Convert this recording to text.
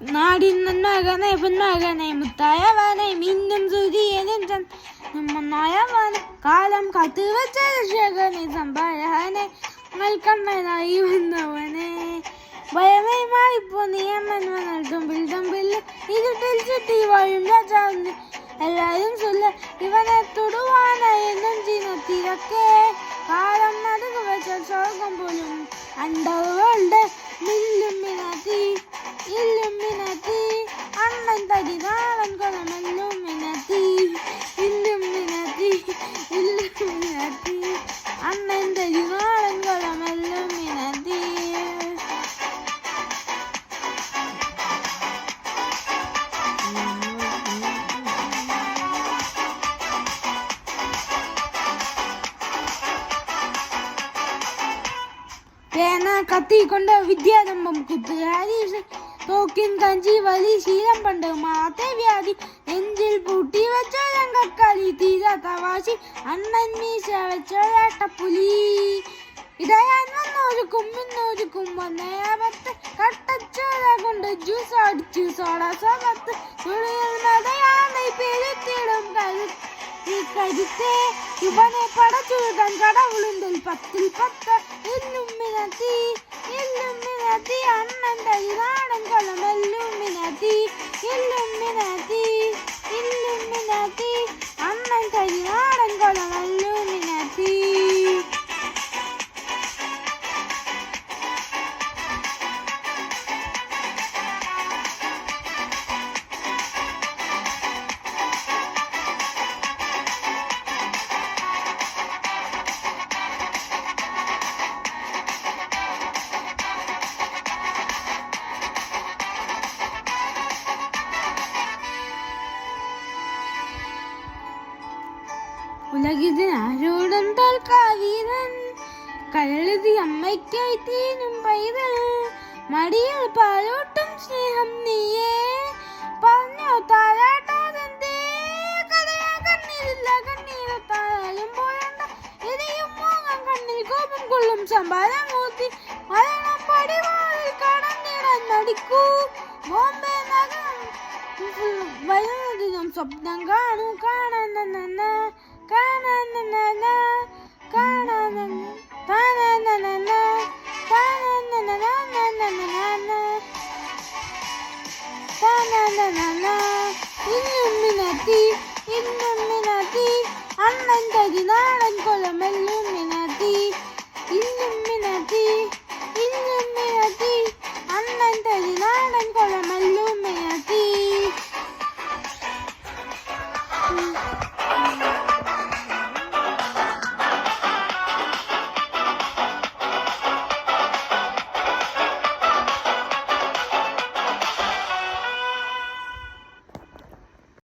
നാടിൻ നന്മകനെ പൊന്മകനെ മുത്തായവനെ മിന്നും സൂര്യനും ചന്ദ്രനായവനെ കാലം കാത്തുവച്ച രക്ഷകനെ സംഭാരഹനെ കണ്ണനായി വന്നവനെ ഭയമേ മാറിപ്പോ നീ അമ്മൻ വന്നാൽ തുമ്പിൽ ഇരുട്ടിൽ ചുറ്റി വാഴും രാജാവിന് എല്ലാരും ചൊല്ല ഇവനെ തൊടുവാനായി നെഞ്ചിനത്തിരക്കെ കാലം നടുക്ക് വെച്ച സ്വർഗം പോലും അണ്ടവുകളുടെ മില്ലുമിനത്തി ഇല്ലുമിനത്തി അണ്ണൻ തടി നാളൻ കൊലമെല്ലുമിനത്തി ഇല്ലുമിനത്തി ഇല്ലുമിനത്തി അണ്ണൻ തടി നാളൻ കൊലമെല്ലുമിനത്തി. പേന കത്തിക്കൊണ്ട് വിദ്യാരംഭം കുത്ത് ഹരീഷ് തോക്കിൻ കഞ്ചി വലി ശീലം പണ്ട് മാത്തെ വ്യാധി നെഞ്ചിൽ പൂട്ടി വെച്ച രംഗക്കളി തീരാത്ത വാശി അണ്ണൻ മീശ വെച്ചൊരട്ടപ്പുലി ഇടയാൻ വന്നൊരുക്കും ഇന്നൊരുക്കും വന്നയാപത്ത് കട്ടച്ചോര കൊണ്ട് ജ്യൂസ് അടിച്ചു സോഡ സോകത്ത് തുണിയിൽ മതയാണ് പെരുത്തിടും കരുത്തേ ഇവനെ പടച്ചുവിടാൻ കടവുളുണ്ടിൽ 10 ഇല്ലുമിനത്തി ഇല്ലുമിനത്തി അണ്ണൻ തരി നാടൻ കൊളം എല്ലുമിനത്തി ഇല്ലുമിനത്തി ഇല്ലുമിനത്തി അണ്ണൻ തരി നാടൻ കൊളം എല്ലുമിനത്തി. ഉലകിതിനാരോടും തോൽക്കാവീരൻ കരളുതി അമ്മയ്ക്കായി തീനും പൈതൽ മടിയിൽ പാലോട്ടും സ്നേഹം നീയേ പറഞ്ഞോ താരാട്ടാതെന്തേ കഥയാ കണ്ണീരില്ല കണ്ണീരത്തായാലും പോയണ്ട ഇനിയും മോങ്ങം കണ്ണിൽ കോപം കൊള്ളും സംഭാരം മൂത്തി മരണം പടിവാളിൽ കടന്നിടാൻ മടിക്കൂ ബോംബെ നഗരം വരുന്നതിനും സ്വപ്നം കാണൂ കാണാൻ ഇല്ലുമിനത്തി ഇല്ലുമിനത്തി അണ്ണൻ തരി നാടൻ കൊലമെല്ലുമിനത്തി ഇല്ലുമിനത്തി ഇല്ലുമിനത്തി അണ്ണൻ തരി നാടൻ കൊലമെല്ലുമിനത്തി.